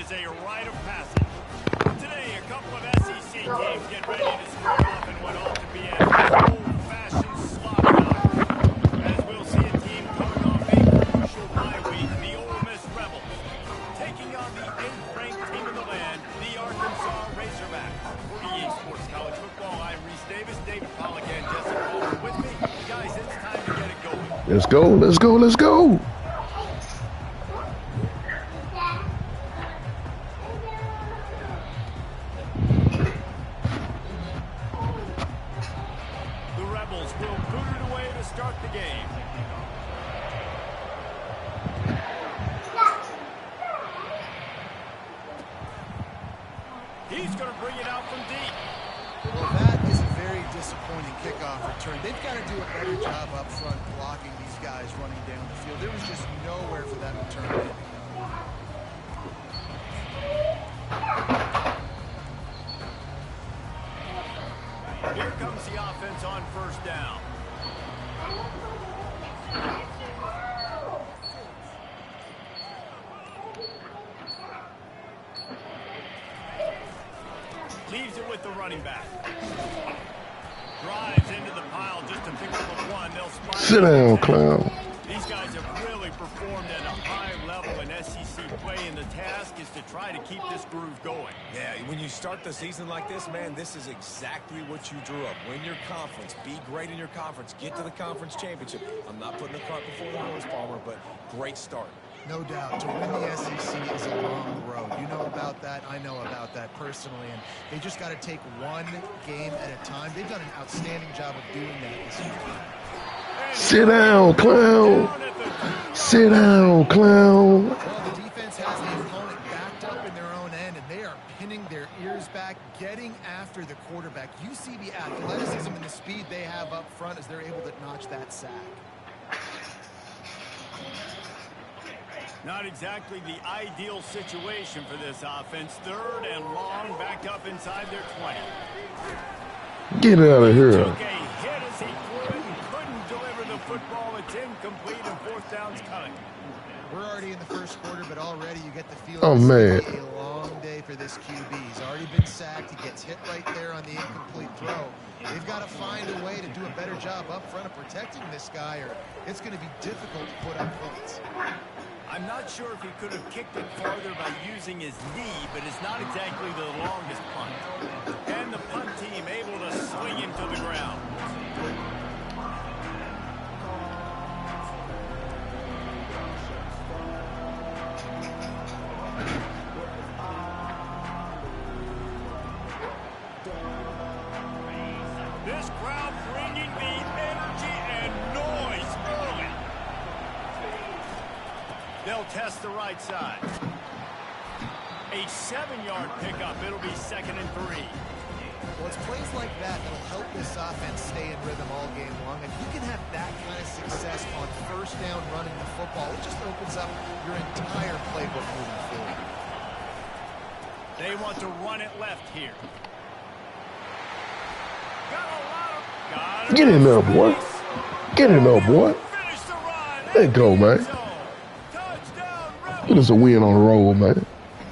is a rite of passage. Today, a couple of SEC teams get ready to square off in what ought to be an old-fashioned slaughter. As we'll see a team coming off a crucial bye week, the Ole Miss Rebels, taking on the 8th-ranked team in the land, the Arkansas Razorbacks. For EA Sports College Football, I'm Reese Davis, David Pollack, and Jesse Palmer with me. Guys, it's time to get it going. Let's go, let's go, let's go. He's going to bring it out from deep. Well, that is a very disappointing kickoff return. They've got to do a better job up front blocking these guys running down the field. There was just nowhere for that return to end. Here comes the offense on first down. Leaves it with the running back. Drives into the pile just to pick up a one. They'll spot. Sit down, clown. These guys have really performed at a high level in SEC play, and the task is to try to keep this groove going. Yeah, when you start the season like this, man, this is exactly what you drew up. Win your conference. Be great in your conference. Get to the conference championship. I'm not putting the cart before the horse, Palmer, but great start. No doubt. To win the SEC is a long road. You know about that. I know about that personally. And they just got to take one game at a time. They've done an outstanding job of doing that this year. Sit down, clown. Sit down, clown. Well, the defense has the opponent backed up in their own end, and they are pinning their ears back, getting after the quarterback. You see the athleticism and the speed they have up front as they're able to notch that sack. Not exactly the ideal situation for this offense. Third and long, backed up inside their 20. Get out of here. Took a hit as he threw it and couldn't deliver the football. It's incomplete and fourth down's coming. We're already in the first quarter, but already you get the feeling Oh, man. It's a long day for this QB. He's already been sacked. He gets hit right there on the incomplete throw. They've got to find a way to do a better job up front of protecting this guy, or it's going to be difficult to put up points. I'm not sure if he could have kicked it farther by using his knee, but it's not exactly the longest punt. And the punt team able to swing him to the ground. This crowd bringing the energy and noise early. They'll test the right side. A 7-yard pickup. It'll be 2nd and 3. Well, it's plays like that that'll help this offense stay in rhythm all game long. If you can have that kind of success on first down running the football, it just opens up your entire playbook moving forward. They want to run it left here. Get in there, boy. Get in there, boy. Let it go, man. It is a win on the road, man.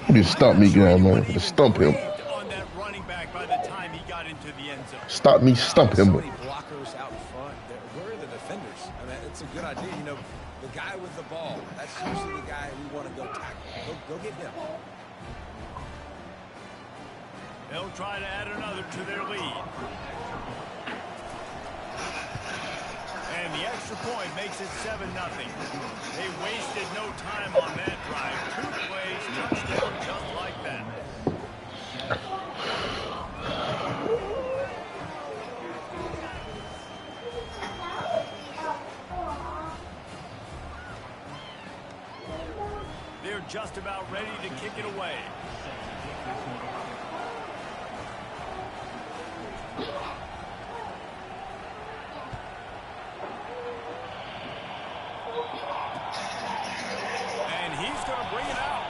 You just stop me, guy, man. Just stump him. On that running back by the time he got into the end zone. Stop me, stump him. So many blockers out front. Where are the defenders? I mean, it's a good idea. You know, the guy with the ball, that's usually the guy we want to go tackle. Go get him. They'll try to add another to their lead. And the extra point makes it 7-0. They wasted no time on that drive. 2 plays, touchdown just like that. They're just about ready to kick it away. And he's going to bring it out.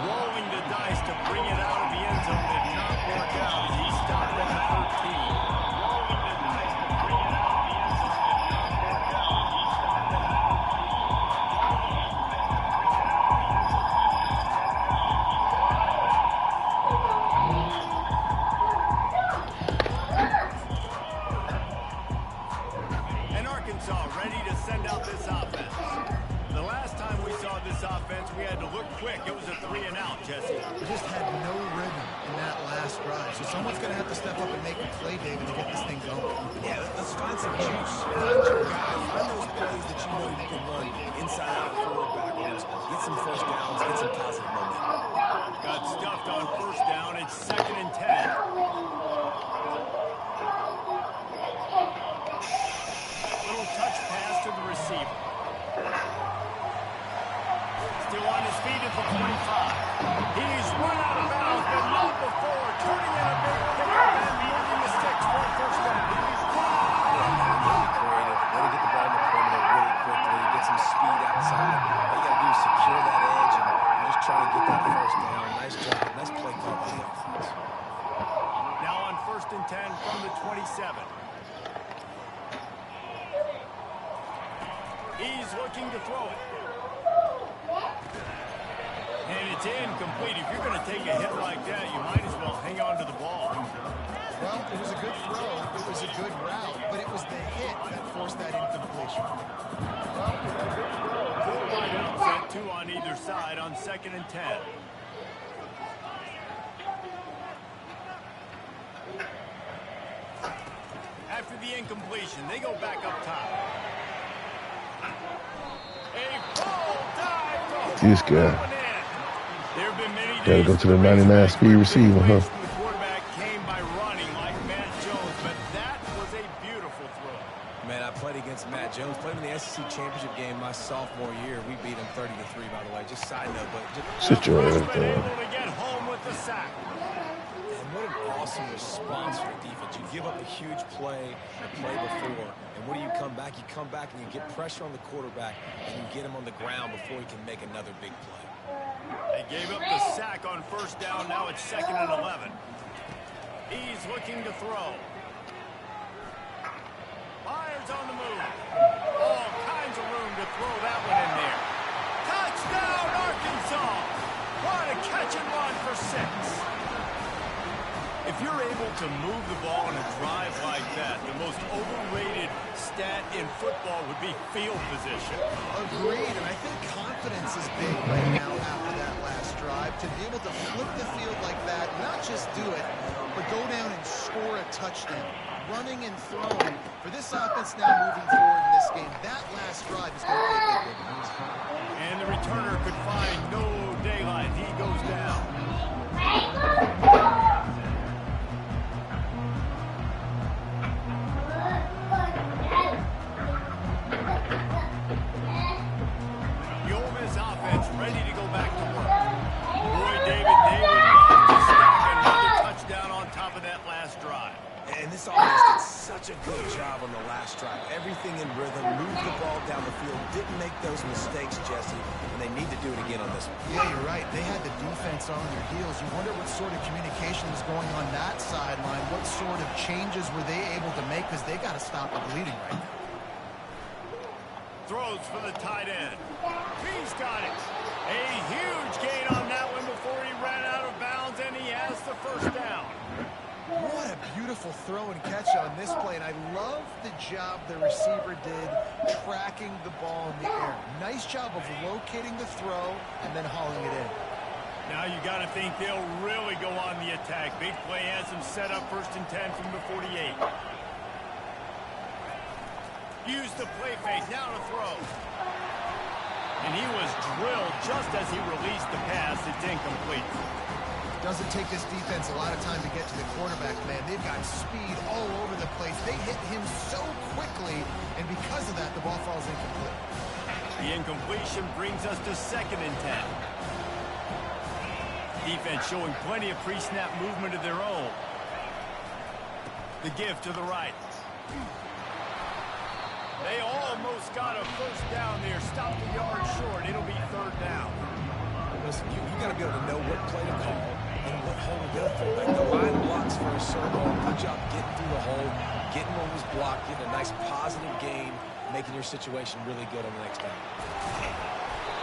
Rolling the dice to bring it out of the end zone did not work out as he stopped at the 13. Rolling the dice to bring it out of the end zone did not work out as he stopped at the 13. we had to look quick. It was a 3 and out, Jesse. We just had no rhythm in that last drive. So someone's going to have to step up and make a play, David, to get this thing going. Yeah, let's find some juice. Find your guy. Find those plays that you know you can run inside out, forward, backwards. Get some first downs. Get some positive momentum. Got stuffed on first down. It's 2nd and 10. Little touch pass to the receiver. Still on his feet at the 25. He's run out of bounds, but not before. Turning in a big pickup and moving the sticks for a first down. Really creative. Way to get the ball in the perimeter really quickly. Get some speed outside. All you got to do is secure that edge, and you're just trying to get that first down. Nice job. Nice play call by the offense. Now on 1st and 10 from the 27. He's looking to throw it. And it's incomplete. If you're going to take a hit like that, you might as well hang on to the ball. Well, it was a good throw. It was a good route, but it was the hit that forced that incompletion. Set 2 on either side on 2nd and 10. After the incompletion, they go back up top. A full dive. This guy. There have been many Gotta go to the 99 speed receiver, huh? The quarterback came by running like Matt Jones, but that was a beautiful throw. Man, I played against Matt Jones. Played in the SEC championship game my sophomore year. We beat him 30-3, by the way. Just side note, but Sit your ass Been able down. to get home with the sack. and what an awesome response for the defense. You give up a huge play the play before, and what do you come back? You come back and you get pressure on the quarterback, and you get him on the ground before he can make another big play. They gave up the sack on first down. Now it's 2nd and 11. He's looking to throw. Fires on the move. All kinds of room to throw that one in there. Touchdown, Arkansas. What a catch and run for 6. If you're able to move the ball on a drive like that, the most overrated stat in football would be field position. Agreed, and I think confidence is big right now after that last drive. To be able to flip the field like that, not just do it, but go down and score a touchdown. Running and throwing. For this offense now moving forward in this game, that last drive is going to be a big difference. And the returner could find no daylight. He goes down. The Ole Miss offense ready to go back to work. Boy, David, they would love to stack another touchdown on top of that last drive. And this offense did such a good job on the last drive. Everything in rhythm, moved the ball down the field, didn't make those mistakes, Jesse, and they need to do it again on this one. Yeah, you're right. They had the defense on their heels. You wonder what sort of communication was going on that sideline. What sort of changes were they able to make, because they got to stop the bleeding right now. Throws for the tight end. He's got it. A huge gain on that one before he ran out of bounds, and he has the first down. What a beautiful throw and catch on this play, and I love the job the receiver did tracking the ball in the air. Nice job of locating the throw and then hauling it in. Now you got to think they'll really go on the attack. Big play has them set up 1st and 10 from the 48. Use the play fake, now to throw. And he was drilled just as he released the pass. It's incomplete. Doesn't take this defense a lot of time to get to the quarterback, man. They've got speed all over the place. They hit him so quickly, and because of that, the ball falls incomplete. The incompletion brings us to 2nd and 10. Defense showing plenty of pre-snap movement of their own. The give to the right. They almost got a first down there. Stopped a yard short. It'll be 3rd down. Listen, you got to be able to know what play to call and what hole to go through. Like the line blocks for a circle. Good job getting through the hole, getting what was blocked, getting a nice positive gain, making your situation really good on the next down.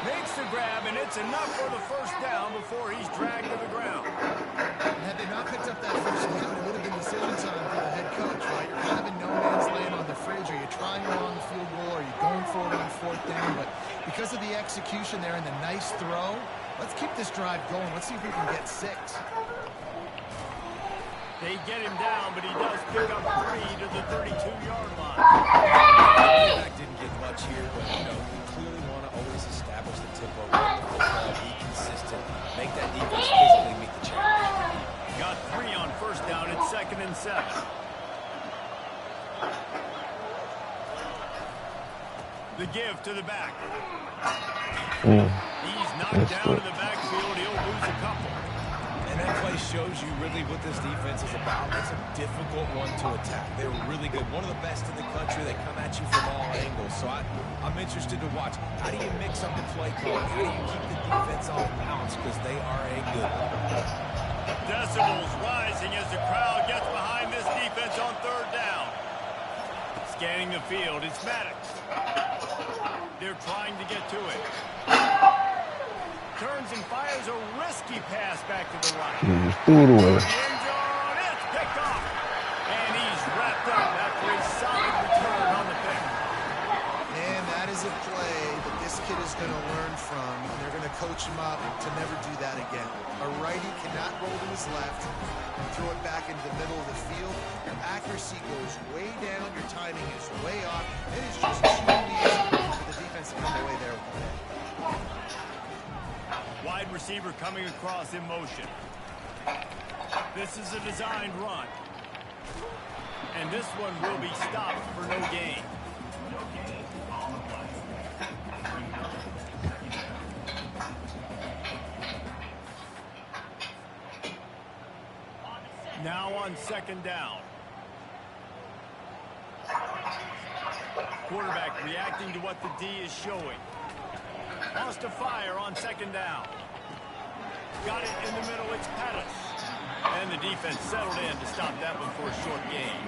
Makes the grab, and it's enough for the first down before he's dragged to the ground. And had they not picked up that first down, it would have been decision time for the head coach, right? You're kind of in no man's land on the fridge. Are you trying a long field goal? Are you going for it on fourth down? But because of the execution there and the nice throw, let's keep this drive going. Let's see if we can get 6. They get him down, but he does pick up 3 to the 32-yard line. Quarterback didn't get much here, but you clearly want to always establish the tempo, run the football, be consistent, make that defense physically meet the challenge. Got 3 on first down. It's 2nd and 7. The give to the back. He's knocked down to the backfield. He'll lose a couple. And that play shows you really what this defense is about. It's a difficult one to attack. They're really good. One of the best in the country. They come at you from all angles. So I'm interested to watch. How do you mix up the play call? How do you keep the defense off balance? Because they are a good one. Decibels rising as the crowd gets behind this defense on 3rd down. Scanning the field, it's Maddox. They're trying to get to it. Turns and fires a risky pass back to the right. Threw it away. The end zone, it's picked off. And he's wrapped up after a solid return on the pick. And that is a play that this kid is going to learn from, and they're going to coach him up to never do that again. A righty cannot roll to his left and throw it back into the middle of the field. Your accuracy goes way down. Your timing is way off. It is just too easy for the defense to come away there with the ball. Wide receiver coming across in motion. This is a designed run. And this one will be stopped for no gain. Now on 2nd down. Quarterback reacting to what the D is showing. Wants to fire on 2nd down. Got it in the middle. It's Pettis. And the defense settled in to stop that one for a short gain.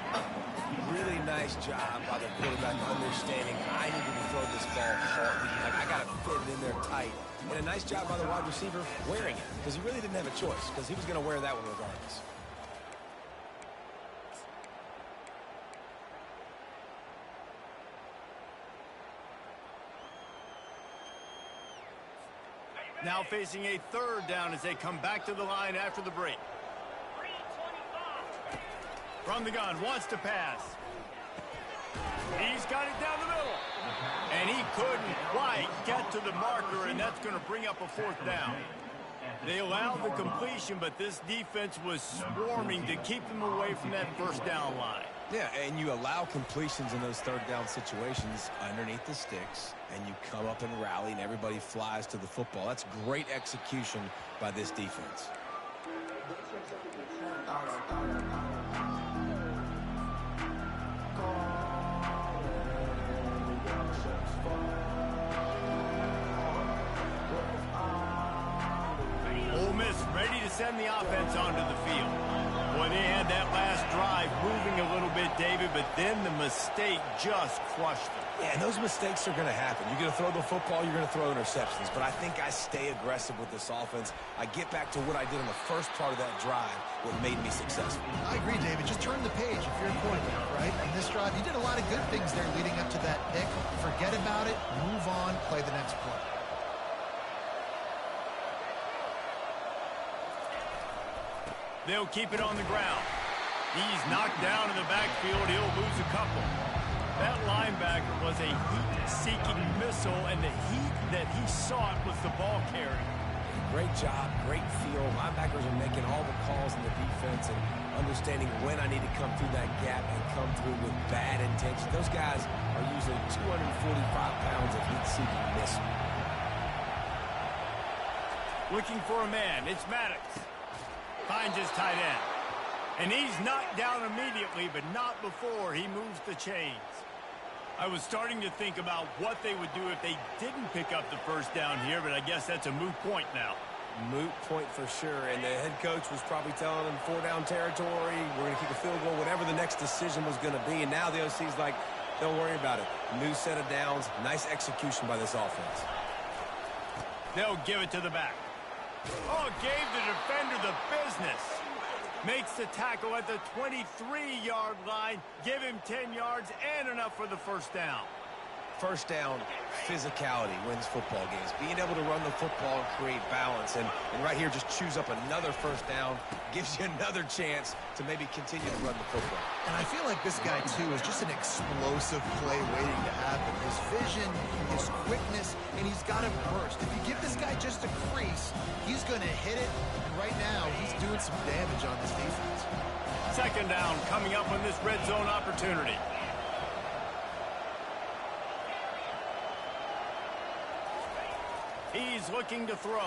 Really nice job by the quarterback understanding I need to throw this ball hard. Like, I got to fit it in there tight. And a nice job by the wide receiver wearing it, because he really didn't have a choice, because he was going to wear that one regardless. Now facing a 3rd down as they come back to the line after the break. From the gun, wants to pass. He's got it down the middle. And he couldn't quite get to the marker, and that's going to bring up a 4th down. They allowed the completion, but this defense was swarming to keep them away from that 1st down line. Yeah, and you allow completions in those 3rd down situations underneath the sticks, and you come up and rally, and everybody flies to the football. That's great execution by this defense. Ole Miss ready to send the offense onto the field. Boy, they had that last drive moving a little bit, David, but then the mistake just crushed them. Yeah, and those mistakes are going to happen. You're going to throw the football, you're going to throw interceptions. But I think I stay aggressive with this offense. I get back to what I did in the first part of that drive, what made me successful. I agree, David. Just turn the page if you're a quarterback, right? In this drive, you did a lot of good things there leading up to that pick. Forget about it, move on, play the next play. They'll keep it on the ground. He's knocked down in the backfield. He'll lose a couple. That linebacker was a heat-seeking missile, and the heat that he sought was the ball carrier. Great job, great feel. Linebackers are making all the calls in the defense and understanding when I need to come through that gap and come through with bad intention. Those guys are usually 245 pounds of heat-seeking missile. Looking for a man. It's Maddox. Finds his tight end. And he's knocked down immediately, but not before he moves the chains. I was starting to think about what they would do if they didn't pick up the 1st down here, but I guess that's a moot point now. Moot point for sure, and the head coach was probably telling them 4-down territory, we're going to kick a field goal, whatever the next decision was going to be, and now the OC's like, don't worry about it. New set of downs, nice execution by this offense. They'll give it to the back. Oh, gave the defender the business. Makes the tackle at the 23-yard line. Give him 10 yards and enough for the first down. First down, physicality wins football games. Being able to run the football and create balance. And right here, just choose up another first down. Gives you another chance to maybe continue to run the football. And I feel like this guy, too, is just an explosive play waiting to happen. His vision, his quickness, and he's got a burst. If you give this guy just a crease, he's going to hit it. And right now, he's doing some damage on this defense. Second down coming up on this red zone opportunity. He's looking to throw.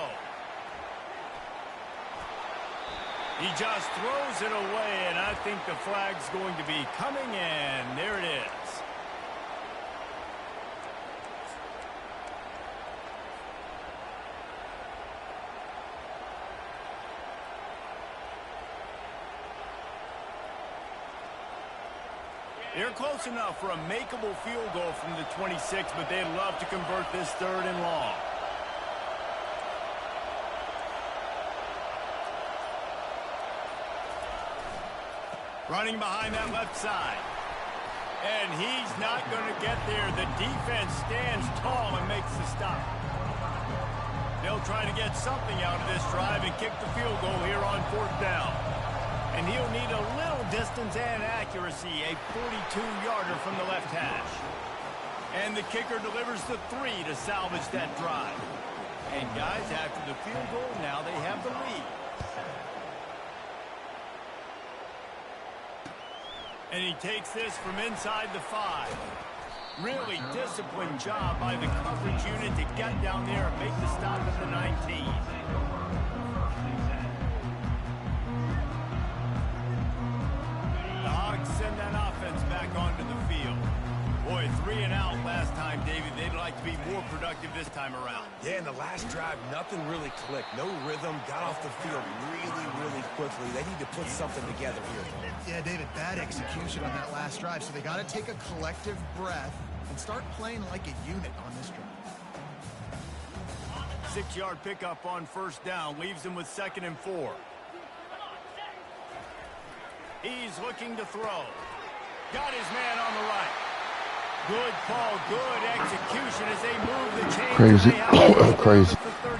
He just throws it away, and I think the flag's going to be coming in. There it is. They're close enough for a makeable field goal from the 26, but they'd love to convert this third and long. Running behind that left side. And he's not going to get there. The defense stands tall and makes the stop. They'll try to get something out of this drive and kick the field goal here on fourth down. And he'll need a little distance and accuracy, a 42-yarder from the left hash. And the kicker delivers the 3 to salvage that drive. And guys, after the field goal, now they have the lead. And he takes this from inside the 5. Really disciplined job by the coverage unit to get down there and make the stop at the 19. The Hogs send that offense back onto the field. Boy, 3 and out last time, David. They'd like to be more productive this time around. Yeah, in the last drive, nothing really clicked. No rhythm, got off the field really quickly. They need to put something together here. Yeah, David, bad execution on that last drive. So they got to take a collective breath and start playing like a unit on this drive. 6-yard pickup on first down. Leaves them with 2nd and 4. He's looking to throw. Got his man on the right. Good call, good execution as they move the chains. Crazy. Crazy. For 38.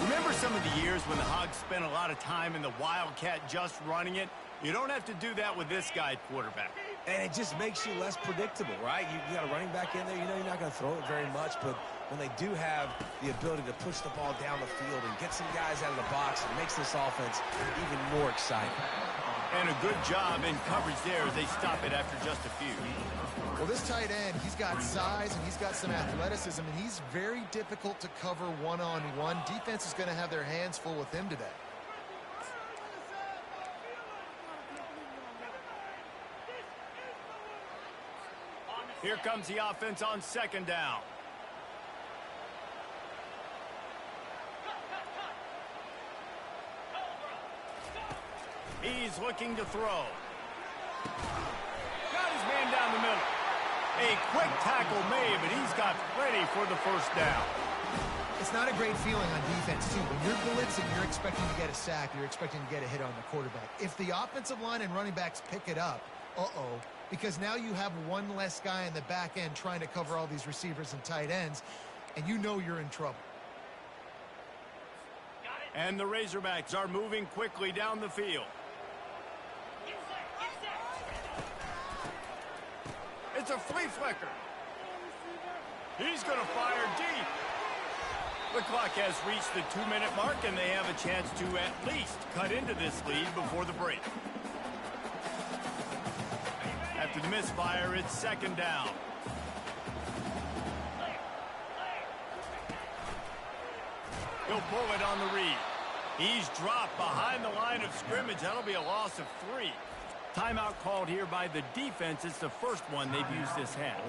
Remember some of the years when the Hogs spent a lot of time in the Wildcat just running it? You don't have to do that with this guy at quarterback. And it just makes you less predictable, right? You got a running back in there. You know you're not going to throw it very much, but when they do have the ability to push the ball down the field and get some guys out of the box, it makes this offense even more exciting. And a good job in coverage there as they stop it after just a few. Well, this tight end, he's got size and he's got some athleticism, and he's very difficult to cover one-on-one. Defense is going to have their hands full with him today. Here comes the offense on 2nd down. He's looking to throw. Got his man down the middle. A quick tackle made, but he's got plenty for the first down. It's not a great feeling on defense, too. When you're blitzing, you're expecting to get a sack. You're expecting to get a hit on the quarterback. If the offensive line and running backs pick it up, because now you have one less guy in the back end trying to cover all these receivers and tight ends, and you know you're in trouble. And the Razorbacks are moving quickly down the field. It's a flea flicker. He's going to fire deep. The clock has reached the 2-minute mark, and they have a chance to at least cut into this lead before the break. After the misfire, it's 2nd down. He'll pull it on the read. He's dropped behind the line of scrimmage. That'll be a loss of 3. Timeout called here by the defense. It's the first one they've used this half.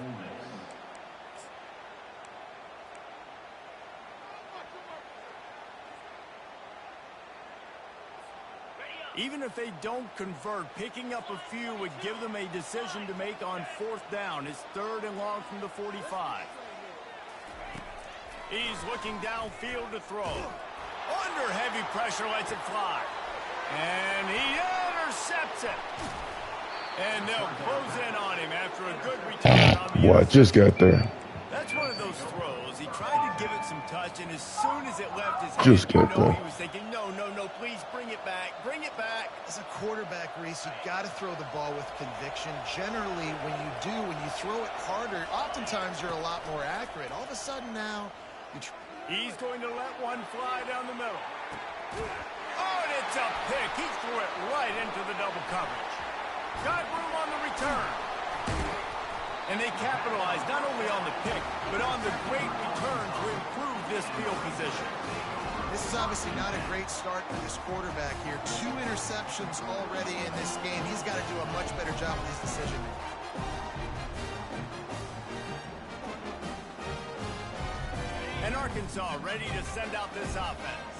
Even if they don't convert, picking up a few would give them a decision to make on 4th down. It's 3rd and long from the 45. He's looking downfield to throw. Under heavy pressure, lets it fly. And he intercepts it. And they'll close in on him after a good return on the Boy, I just got there. That's one of those throws. He tried to give it some touch, and as soon as it left his hand, Just you got know there. he was thinking, no, no, no, please bring it back. Bring it back. As a quarterback, Reese, you got to throw the ball with conviction. Generally, when you throw it harder, oftentimes you're a lot more accurate. All of a sudden now, He's going to let one fly down the middle. Oh, and it's a pick. He threw it right into the double coverage. Got room on the return. And they capitalized not only on the pick, but on the great return to improve this field position. This is obviously not a great start for this quarterback here. 2 interceptions already in this game. He's got to do a much better job with his decision. And Arkansas ready to send out this offense.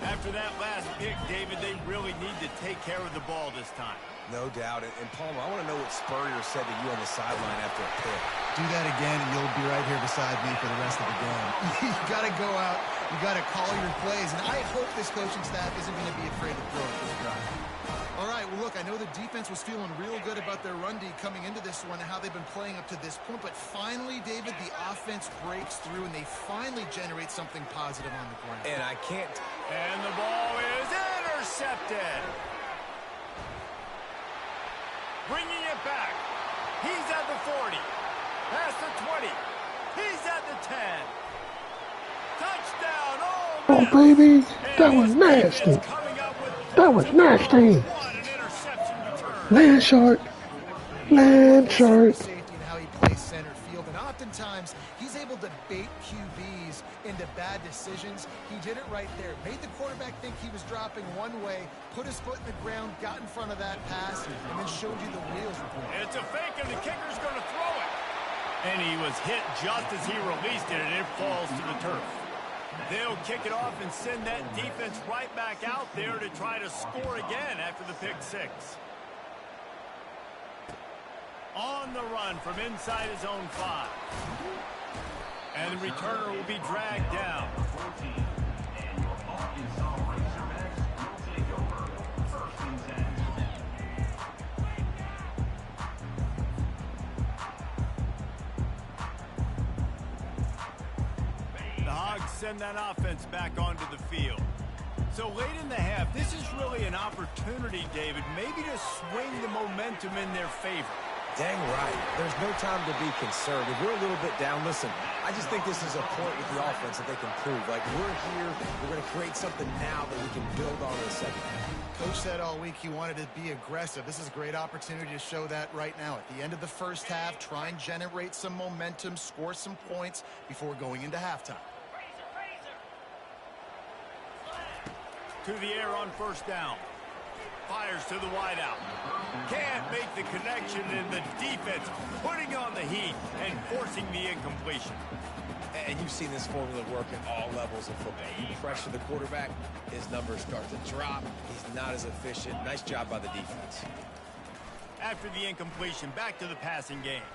After that last pick, David, they really need to take care of the ball this time. No doubt. And Palmer, I want to know what Spurrier said to you on the sideline after a pick. Do that again, and you'll be right here beside me for the rest of the game. You got to go out. You got to call your plays. And I hope this coaching staff isn't going to be afraid to throw at this drive. All right, well, look, I know the defense was feeling real good about their run D coming into this one and how they've been playing up to this point. But finally, David, the offense breaks through, and they finally generate something positive on the ground. And I can't... And the ball is intercepted. Bringing it back. He's at the 40. Past the 20. He's at the 10. Touchdown. Oh, baby. That was nasty. That was nasty. Land short. Land short. Safety and how he plays center field. And oftentimes, he's able to bait QBs into bad decisions. He did it right there. Made the quarterback think he was dropping one way, put his foot in the ground, got in front of that pass, and then showed you the wheels were going. It's a fake, and the kicker's going to throw it. And he was hit just as he released it, and it falls to the turf. They'll kick it off and send that defense right back out there to try to score again after the pick six. On the run from inside his own 5. And the returner will be dragged down. The Hogs send that offense back onto the field. So late in the half, this is really an opportunity, David, maybe to swing the momentum in their favor. Dang right. There's no time to be concerned. If we're a little bit down, listen, I just think this is a point with the offense that they can prove. Like, we're here, we're going to create something now that we can build on in the second half. Coach said all week he wanted to be aggressive. This is a great opportunity to show that right now. At the end of the first half, try and generate some momentum, score some points before going into halftime. To the air on first down. Fires to the wideout. Can't make the connection, and the defense putting on the heat and forcing the incompletion. And you've seen this formula work at all levels of football. You pressure the quarterback, his numbers start to drop. He's not as efficient. Nice job by the defense. After the incompletion, back to the passing game.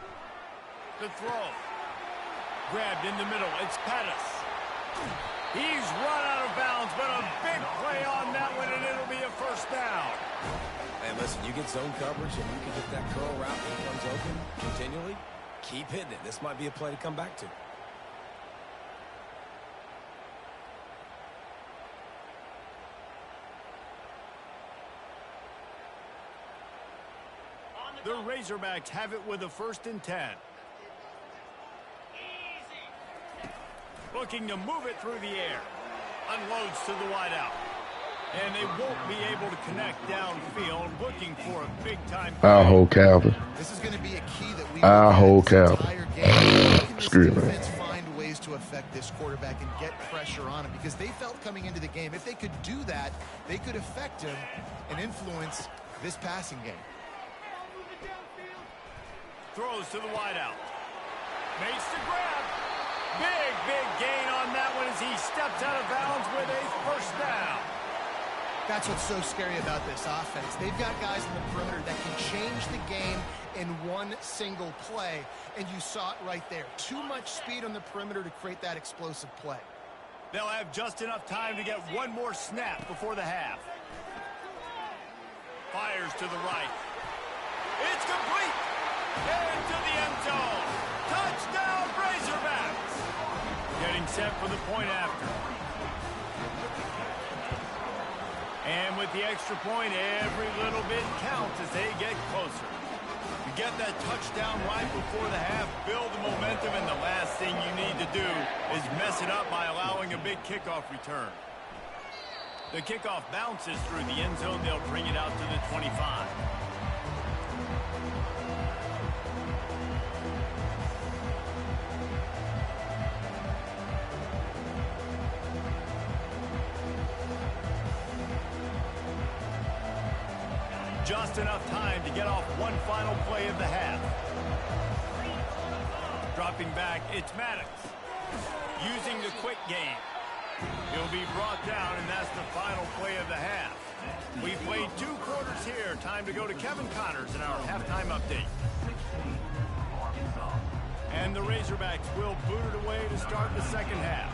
The throw. Grabbed in the middle. It's Pettis. He's run out of bounds, but a big play on that one, and it'll be a first down. And listen, you get zone coverage, and you can get that curl route when he comes open continually. Keep hitting it. This might be a play to come back to. The Razorbacks have it with a 1st and 10. Looking to move it through the air. Unloads to the wideout. And they won't be able to connect downfield, looking for a big-time play. I'll hold Calvin. This is going to be a key that we I'll hold Calvin. Calvin. Screw it, man. Find ways to affect this quarterback and get pressure on him, because they felt coming into the game, if they could do that, they could affect him and influence this passing game. Throws to the wideout. Makes the grab. Big gain on that one as he steps out of bounds with a first down. That's what's so scary about this offense. They've got guys in the perimeter that can change the game in one single play, and you saw it right there. Too much speed on the perimeter to create that explosive play. They'll have just enough time to get one more snap before the half. Fires to the right. It's complete. Into the end zone. Touchdown, Razorbacks. Getting set for the point after. And with the extra point, every little bit counts as they get closer. You get that touchdown right before the half, build the momentum, and the last thing you need to do is mess it up by allowing a big kickoff return. The kickoff bounces through the end zone. They'll bring it out to the 25. Just enough time to get off one final play of the half. Dropping back, it's Maddox. Using the quick game. He'll be brought down, and that's the final play of the half. We played 2 quarters here. Time to go to Kevin Connors in our halftime update. And the Razorbacks will boot it away to start the second half.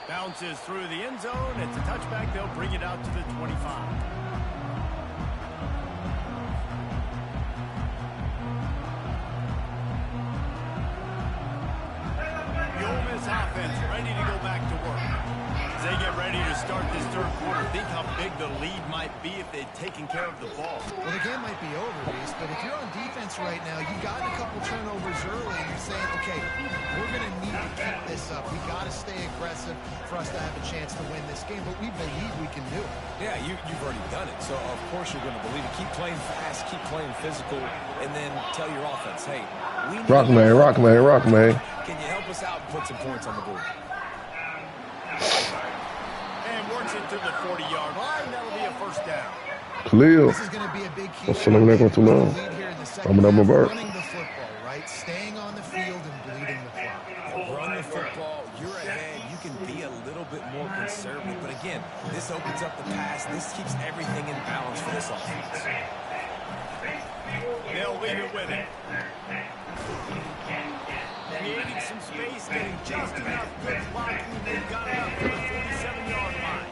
Bounces through the end zone. It's a touchback. They'll bring it out to the 25. The Ole Miss offense ready to go back to work. As they get ready to start this third quarter, think how big the lead might be if they'd taken care of the ball. Well, the game might be over, Reese, but if you're on defense right now, you've gotten a couple turnovers early, and you're saying, okay, we're going to need to keep this up. We got to stay aggressive for us to have a chance to win this game, but we believe we can do it. Yeah, you've already done it, so of course you're going to believe it. Keep playing fast, keep playing physical, and then tell your offense, hey, we need Rock man, rock man, rock man. Can you help us out and put some points on the board? And works it to the 40-yard line. That'll be a first down. Khalil. This is going to be a big key. I'm not going too long. I'm gonna bird. Running the football, right? Staying on the field and bleeding the clock. Run the football, you're ahead, you can be a little bit more conservative, but again, this opens up the pass, this keeps everything in balance for this offense. They'll leave it with it. Creating some space, getting just enough good blocking, they've got it up to the 47-yard line.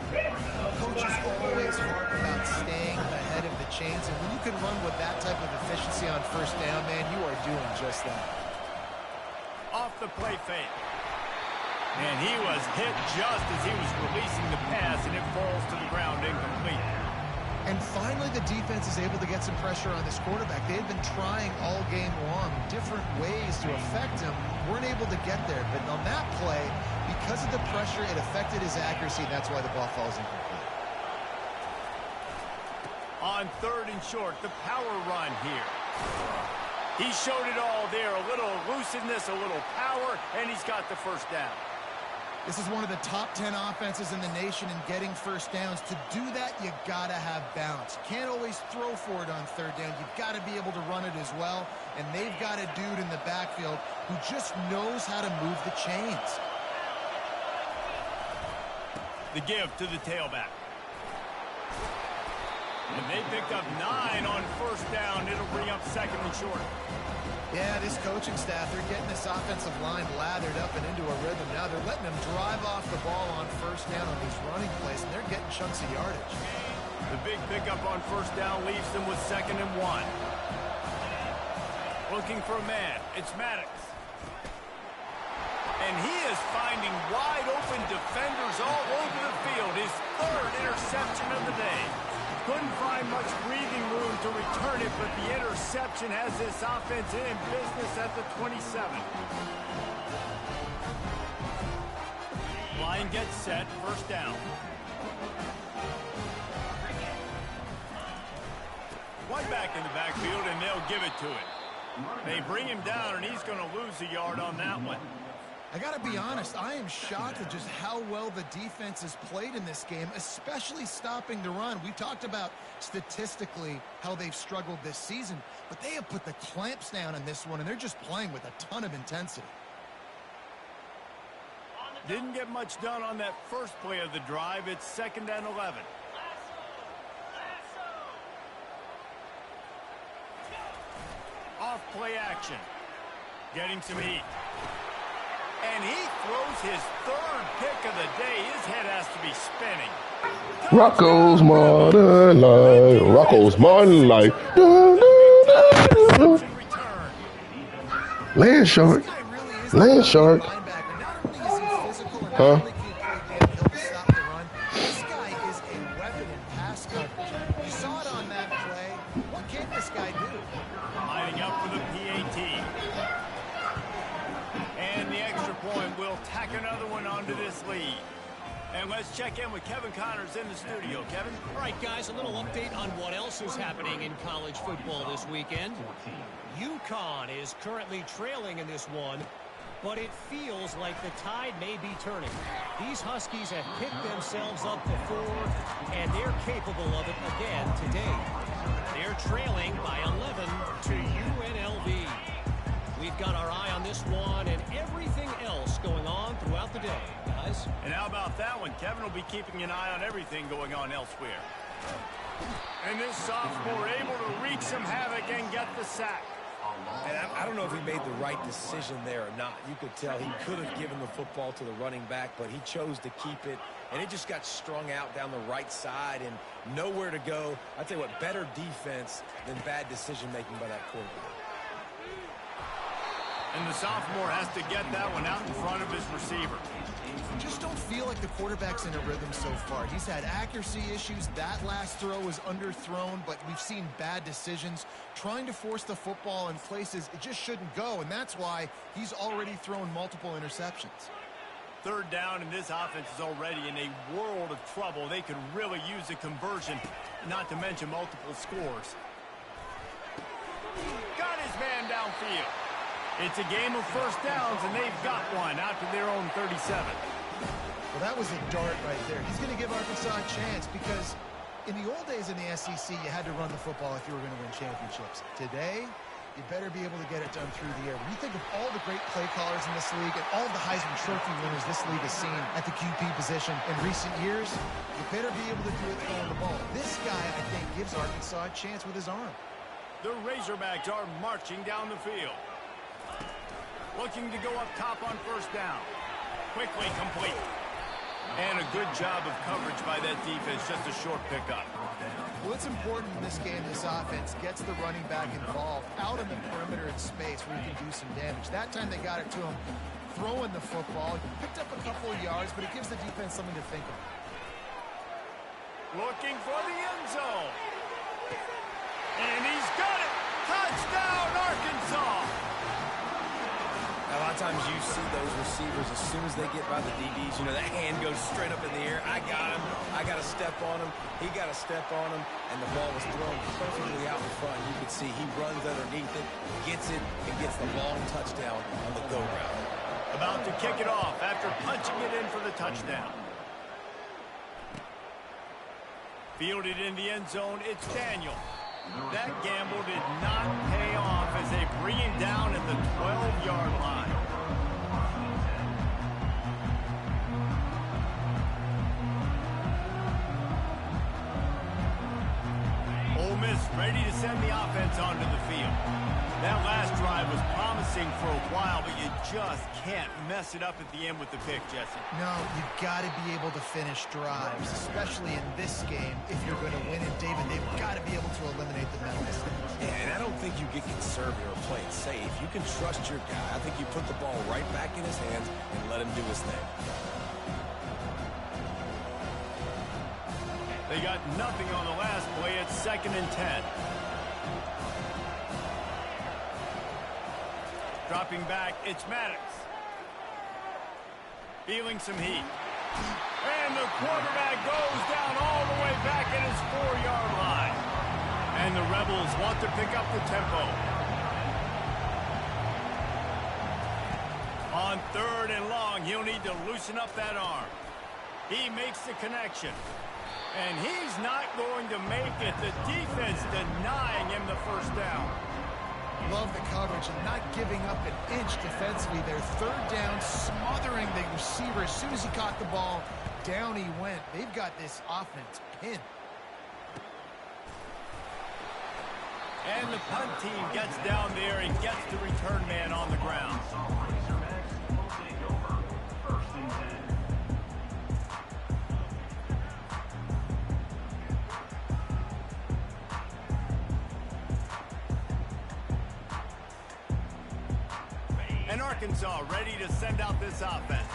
Coaches always harp about staying ahead of the chains, and when you can run with that type of efficiency on first down, man, you are doing just that. Off the play fake. And he was hit just as he was releasing the pass, and it falls to the ground incomplete. And finally, the defense is able to get some pressure on this quarterback. They've been trying all game long, different ways to affect him. Weren't able to get there, but on that play, because of the pressure, it affected his accuracy. That's why the ball falls incomplete. On third and short, the power run here. He showed it all there, a little elusiveness, a little power, and he's got the first down. This is one of the top 10 offenses in the nation in getting first downs. To do that, you got to have balance. You can't always throw for it on third down. You've got to be able to run it as well. And they've got a dude in the backfield who just knows how to move the chains. The give to the tailback. And they picked up 9 on first down. It'll bring up second and short. Yeah, this coaching staff, they're getting this offensive line lathered up and into a rhythm. Now they're letting them drive off the ball on first down on these running plays, and they're getting chunks of yardage. The big pickup on first down leaves them with 2nd and 1. Looking for a man. It's Maddox. And he is finding wide open defenders all over the field. His 3rd interception of the day. Couldn't find much breathing room to return it, but the interception has this offense in business at the 27. Line gets set, first down. One back in the backfield, and they'll give it to him. They bring him down, and he's going to lose a yard on that one. I got to be honest, I am shocked at just how well the defense has played in this game, especially stopping the run. We talked about statistically how they've struggled this season, but they have put the clamps down on this one, and they're just playing with a ton of intensity. Didn't get much done on that first play of the drive. It's 2nd and 11. Off play action. Getting some heat. And he throws his 3rd pick of the day. His head has to be spinning. Rocco's Modern Life. Rocco's Modern Life. Land shark. Land shark. Huh? This guy is a weapon in pass coverage. You saw it on that play. What can this guy do? Lining up for the PAT. And the extra point will tack another one onto this lead. And let's check in with Kevin Connors in the studio. Kevin? All right, guys, a little update on what else is happening in college football this weekend. UConn is currently trailing in this one, but it feels like the tide may be turning. These Huskies have picked themselves up before, and they're capable of it again today. They're trailing by 11 to UNLV. We've got our eye on this one and everything else going on throughout the day, guys. And how about that one? Kevin will be keeping an eye on everything going on elsewhere. And this sophomore able to wreak some havoc and get the sack. And I don't know if he made the right decision there or not. You could tell he could have given the football to the running back, but he chose to keep it. And it just got strung out down the right side and nowhere to go. I tell you what, better defense than bad decision-making by that quarterback. And the sophomore has to get that one out in front of his receiver. Just don't feel like the quarterback's in a rhythm so far. He's had accuracy issues. That last throw was underthrown, but we've seen bad decisions, trying to force the football in places it just shouldn't go, and that's why he's already thrown multiple interceptions. 3rd down, and this offense is already in a world of trouble. They could really use a conversion, not to mention multiple scores. Got his man downfield. It's a game of 1st downs, and they've got one out to their own 37. Well, that was a dart right there. He's going to give Arkansas a chance because in the old days in the SEC, you had to run the football if you were going to win championships. Today, you better be able to get it done through the air. When you think of all the great play callers in this league and all the Heisman Trophy winners this league has seen at the QB position in recent years, you better be able to do it throwing the ball. This guy, I think, gives Arkansas a chance with his arm. The Razorbacks are marching down the field. Looking to go up top on 1st down. Quickly complete. And a good job of coverage by that defense. Just a short pickup. Well, it's important in this game this offense gets the running back involved out on the perimeter in space where he can do some damage. That time they got it to him throwing the football. He picked up a couple of yards, but it gives the defense something to think about. Looking for the end zone. And he's got it. Touchdown, Arkansas. A lot of times you see those receivers, as soon as they get by the DBs, you know, that hand goes straight up in the air. I got him. I got to step on him. He got to step on him. And the ball was thrown perfectly out in front. You can see he runs underneath it, gets it, and gets the long touchdown on the go route. About to kick it off after punching it in for the touchdown. Fielded in the end zone, it's Daniel. That gamble did not pay off as they bring him down at the 12-yard line. Ole Miss ready to send the offense onto the field. That last drive was promising for a while, but you just can't mess it up at the end with the pick, Jesse. No, you've got to be able to finish drives, especially in this game if you're going to win it. David, they've got to be able to eliminate the mental mistakes. And I don't think you get conservative or play it safe. You can trust your guy. I think you put the ball right back in his hands and let him do his thing. They got nothing on the last play. It's 2nd and 10. Dropping back, it's Maddox. Feeling some heat. And the quarterback goes down all the way back at his 4-yard line. And the Rebels want to pick up the tempo. On 3rd and long, he'll need to loosen up that arm. He makes the connection. And he's not going to make it. The defense denying him the 1st down. love the coverage and not giving up an inch defensively. They're third down, smothering the receiver. As soon as he caught the ball, down he went. They've got this offense pinned. And the punt team gets down there and gets the return man on the ground. And Arkansas ready to send out this offense.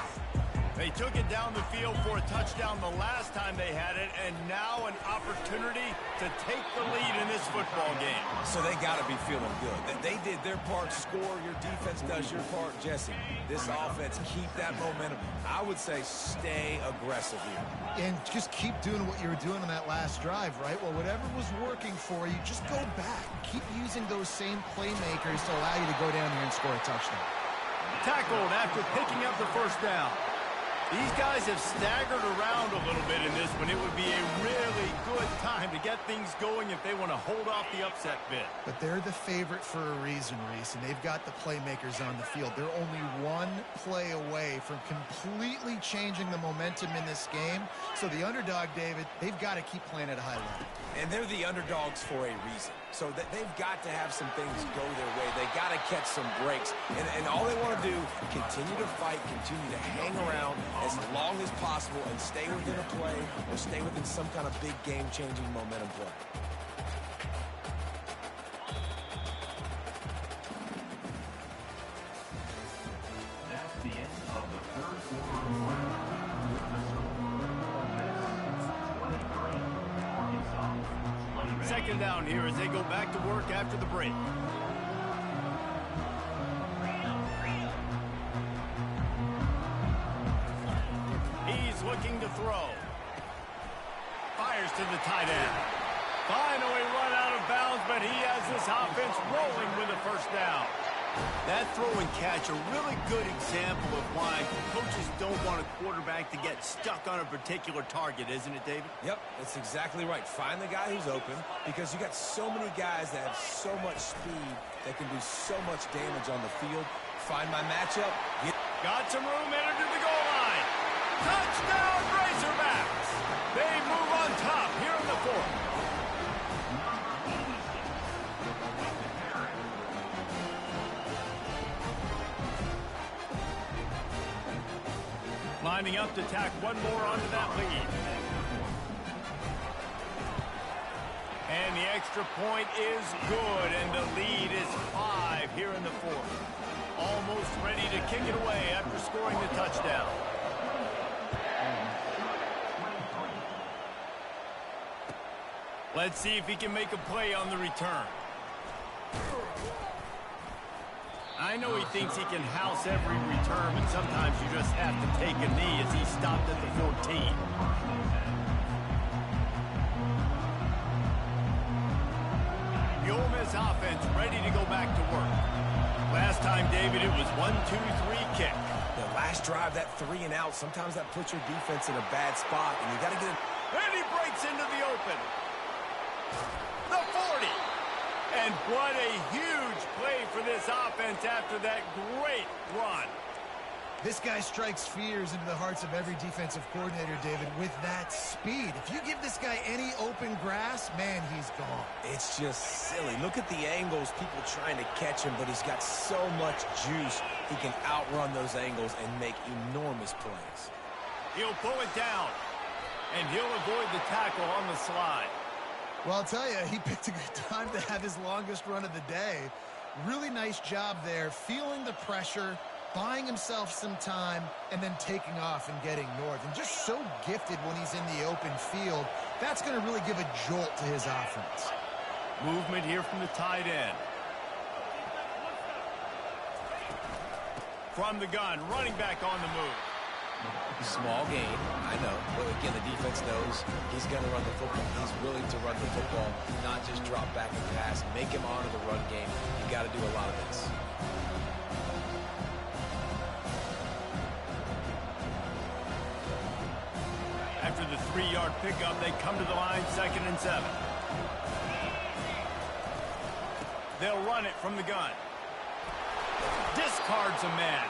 They took it down the field for a touchdown the last time they had it, and now an opportunity to take the lead in this football game. So they got to be feeling good. They did their part, score. Your defense does your part, Jesse. This offense, keep that momentum. I would say stay aggressive here. And just keep doing what you were doing on that last drive, right? Well, whatever was working for you, just go back. Keep using those same playmakers to allow you to go down there and score a touchdown. Tackled after picking up the first down. These guys have staggered around a little bit in this one. It would be a really good time to get things going if they want to hold off the upset bid. But they're the favorite for a reason, Reese, and they've got the playmakers on the field. They're only one play away from completely changing the momentum in this game. So the underdog, David, they've got to keep playing at a high level. And they're the underdogs for a reason. So they've got to have some things go their way. They got to catch some breaks. And all they want to do, continue to fight, continue to hang around as long as possible and stay within a play or stay within some kind of big game-changing momentum play. That's the end of the third quarter. Second down here as they go back to work after the break. He's looking to throw. Fires to the tight end. Finally run out of bounds, but he has this offense rolling with a first down. That throw and catch, a really good example of why coaches don't want a quarterback to get stuck on a particular target, isn't it, David? Yep, that's exactly right. Find the guy who's open because you got so many guys that have so much speed that can do so much damage on the field. Find my matchup. Got some room, entered to the goal line. Touchdown, Razorbacks! They move on top here in the fourth. Lining up to tack one more onto that lead. And the extra point is good, and the lead is 5 here in the fourth. Almost ready to kick it away after scoring the touchdown. Let's see if he can make a play on the return. I know he thinks he can house every return, but sometimes you just have to take a knee as he stopped at the 14. The Ole Miss offense ready to go back to work. Last time, David, it was 1-2-3 kick. The last drive, that 3 and out, sometimes that puts your defense in a bad spot, and you got to get it. And he breaks into the open. The 40. And what a huge play for this offense after that great run. This guy strikes fears into the hearts of every defensive coordinator, David, with that speed. If you give this guy any open grass, man, he's gone. It's just silly. Look at the angles, people trying to catch him, but he's got so much juice. He can outrun those angles and make enormous plays. He'll pull it down, and he'll avoid the tackle on the slide. Well, I'll tell you, he picked a good time to have his longest run of the day. Really nice job there, feeling the pressure, buying himself some time, and then taking off and getting north. And just so gifted when he's in the open field. That's going to really give a jolt to his offense. Movement here from the tight end. From the gun, running back on the move. Small gain, I know. But again, the defense knows he's going to run the football. He's willing to run the football, not just drop back and pass. Make him honor the run game. You got to do a lot of this. After the 3-yard pickup, they come to the line, 2nd and 7. They'll run it from the gun. Discards a man.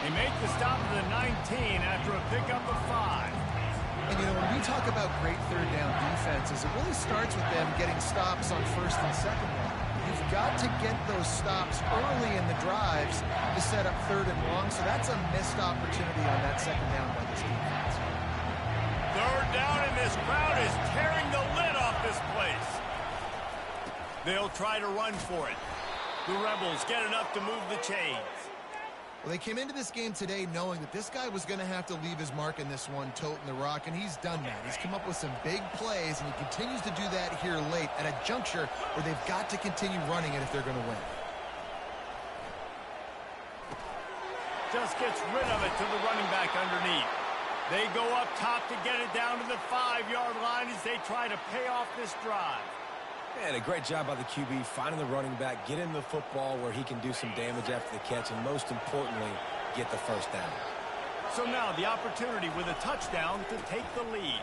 They make the stop at the 19 after a pickup of 5. And, you know, when we talk about great third down defenses, it really starts with them getting stops on first and second down. You've got to get those stops early in the drives to set up third and long, so that's a missed opportunity on that second down by this defense. Third down, and this crowd is tearing the lid off this place. They'll try to run for it. The Rebels get enough to move the chains. Well, they came into this game today knowing that this guy was going to have to leave his mark in this one, toting the rock, and he's done that. He's come up with some big plays, and he continues to do that here late at a juncture where they've got to continue running it if they're going to win. Just gets rid of it to the running back underneath. They go up top to get it down to the 5-yard line as they try to pay off this drive. And a great job by the QB finding the running back, get him the football where he can do some damage after the catch, and most importantly, get the first down. So now the opportunity with a touchdown to take the lead.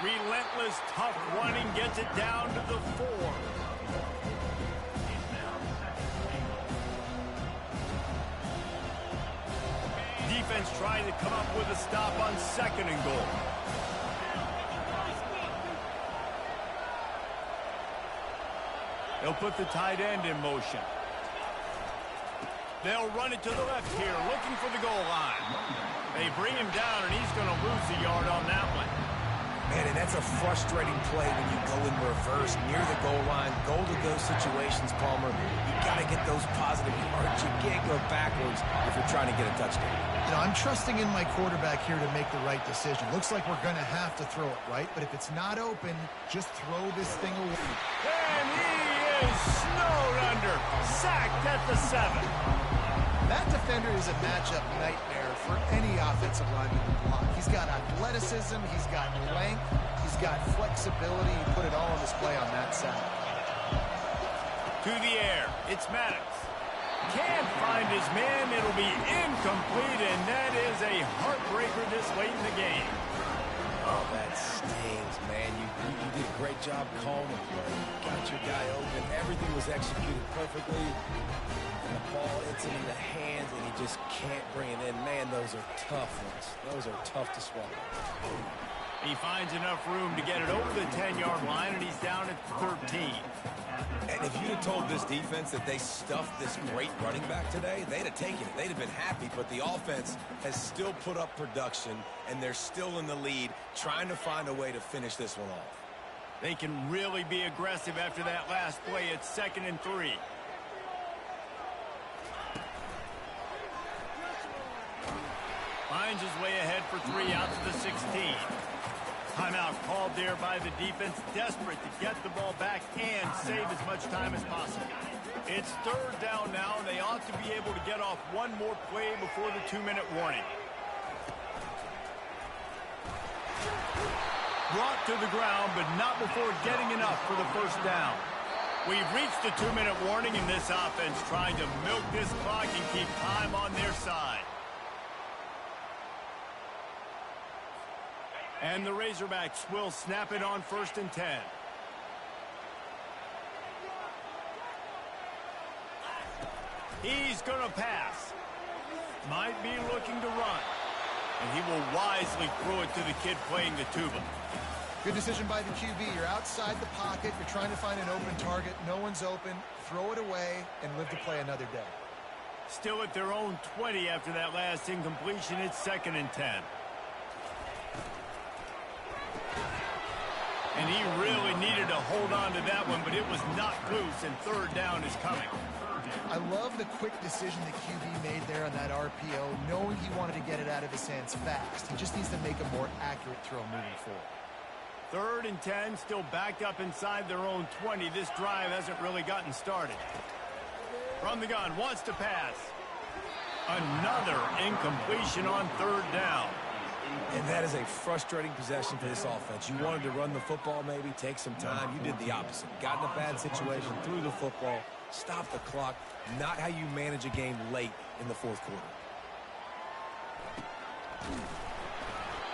Relentless, tough running gets it down to the 4. Defense trying to come up with a stop on second and goal. They'll put the tight end in motion. They'll run it to the left here, looking for the goal line. They bring him down, and he's going to lose a yard on that one. Man, and that's a frustrating play when you go in reverse near the goal line. Goal-to-go situations, Palmer. You got to get those positive yards. You can't go backwards if you're trying to get a touchdown. You know, I'm trusting in my quarterback here to make the right decision. Looks like we're going to have to throw it, right? But if it's not open, just throw this thing away. And he is snowed under, sacked at the 7. That defender is a matchup nightmare for any offensive lineman to block. He's got athleticism, he's got length, he's got flexibility. He put it all on display on that side. To the air, it's Maddox. Can't find his man, it'll be incomplete, and that is a heartbreaker this late in the game. Oh, that stings, man. You did a great job calling the play. You got your guy open. Everything was executed perfectly. And the ball hits him in the hands, and he just can't bring it in. Man, those are tough ones. Those are tough to swallow. He finds enough room to get it over the 10-yard line, and he's down at 13. And if you'd have told this defense that they stuffed this great running back today, they'd have taken it. They'd have been happy, but the offense has still put up production, and they're still in the lead, trying to find a way to finish this one off. They can really be aggressive after that last play. It's 2nd and 3. Finds his way ahead for 3 out to the 16. Timeout called there by the defense, desperate to get the ball back and save as much time as possible. It's 3rd down now, and they ought to be able to get off one more play before the 2-minute warning. Brought to the ground, but not before getting enough for the first down. We've reached the 2-minute warning, and this offense trying to milk this clock and keep time on their side. And the Razorbacks will snap it on 1st and 10. He's going to pass. Might be looking to run. And he will wisely throw it to the kid playing the tuba. Good decision by the QB. You're outside the pocket. You're trying to find an open target. No one's open. Throw it away and live to play another day. Still at their own 20 after that last incompletion. It's 2nd and 10. And he really needed to hold on to that one, but it was knocked loose, and 3rd down is coming. I love the quick decision the QB made there on that RPO, knowing he wanted to get it out of his hands fast. He just needs to make a more accurate throw moving forward. 3rd and 10, still backed up inside their own 20. This drive hasn't really gotten started. From the gun, wants to pass. Another incompletion on 3rd down. And that is a frustrating possession for this offense. You wanted to run the football, maybe take some time. You did the opposite. Got in a bad situation, threw the football, stopped the clock. Not how you manage a game late in the 4th quarter.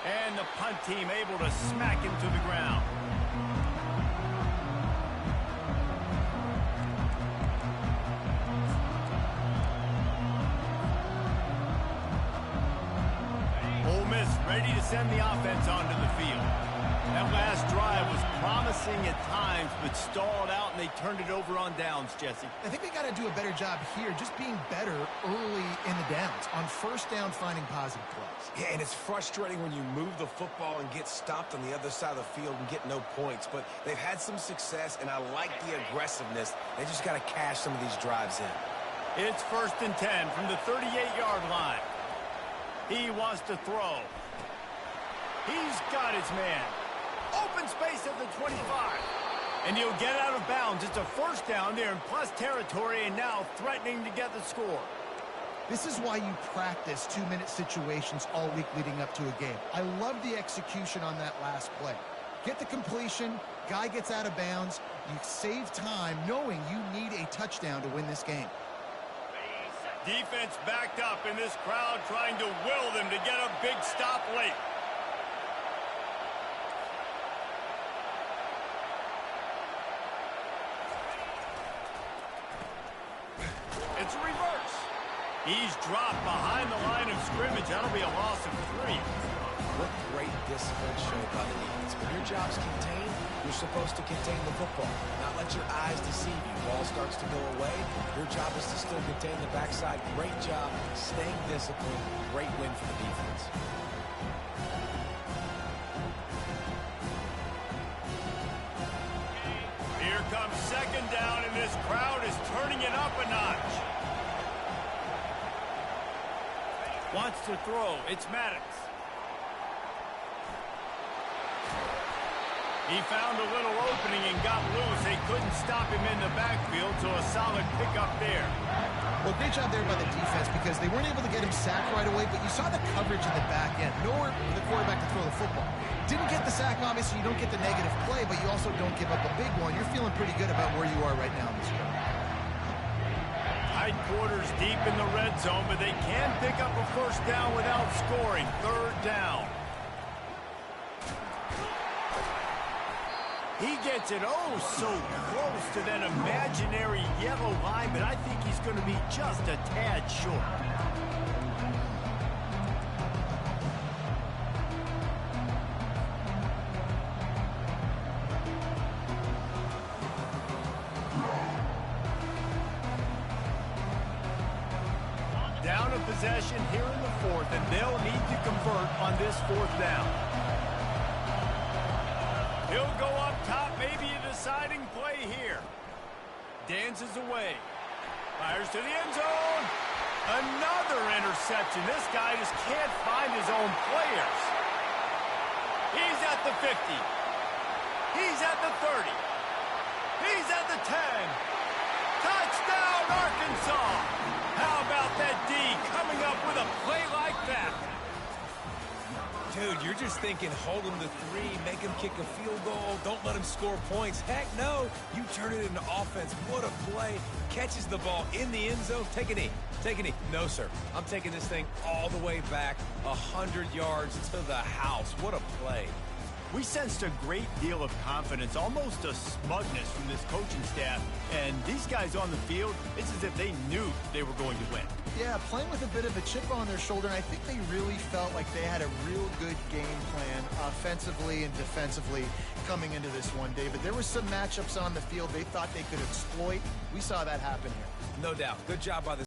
And the punt team able to smack him to the ground. ready to send the offense onto the field. That last drive was promising at times, but stalled out, and they turned it over on downs, Jesse. I think they got to do a better job here, just being better early in the downs. On first down, finding positive plays. Yeah, and it's frustrating when you move the football and get stopped on the other side of the field and get no points. But they've had some success, and I like the aggressiveness. They just got to cash some of these drives in. It's 1st and 10 from the 38-yard line. He wants to throw. He's got his man. Open space at the 25. And he'll get out of bounds. It's a first down there in plus territory, and now threatening to get the score. This is why you practice 2-minute situations all week leading up to a game. I love the execution on that last play. Get the completion, guy gets out of bounds, you save time knowing you need a touchdown to win this game. Defense backed up in this crowd trying to will them to get a big stop late. It's a reverse. He's dropped behind the line of scrimmage. That'll be a loss of 3. What great discipline showed by the defense. When your job's contained, you're supposed to contain the football. Not let your eyes deceive you. Ball starts to go away. Your job is to still contain the backside. Great job staying disciplined. Great win for the defense. Here comes 2nd down, and this crowd is turning it up a notch. Wants to throw. It's Maddox. He found a little opening and got loose. They couldn't stop him in the backfield, so a solid pickup there. Well, great job there by the defense because they weren't able to get him sacked right away, but you saw the coverage in the back end. Nowhere for the quarterback to throw the football. Didn't get the sack, obviously. You don't get the negative play, but you also don't give up a big one. You're feeling pretty good about where you are right now in this game. Tight quarters deep in the red zone, but they can pick up a first down without scoring. 3rd down. He gets it so close to that imaginary yellow line, but I think he's going to be just a tad short. Down a possession here in the 4th, and they'll need to convert on this 4th down. He'll go up top, maybe a deciding play here. Dances away. Fires to the end zone. Another interception. This guy just can't find his own players. He's at the 50. He's at the 30. He's at the 10. Touchdown, Arkansas. How about that D coming up with a play like that? Dude, you're just thinking, hold him to 3, make him kick a field goal, don't let him score points. Heck no, you turn it into offense. What a play. Catches the ball in the end zone. Take a knee. Take a knee. No, sir. I'm taking this thing all the way back 100 yards to the house. What a play. We sensed a great deal of confidence, almost a smugness from this coaching staff. And these guys on the field, it's as if they knew they were going to win. Yeah, playing with a bit of a chip on their shoulder, and I think they really felt like they had a real good game plan offensively and defensively coming into this one, David. There were some matchups on the field they thought they could exploit. We saw that happen here. No doubt. Good job by the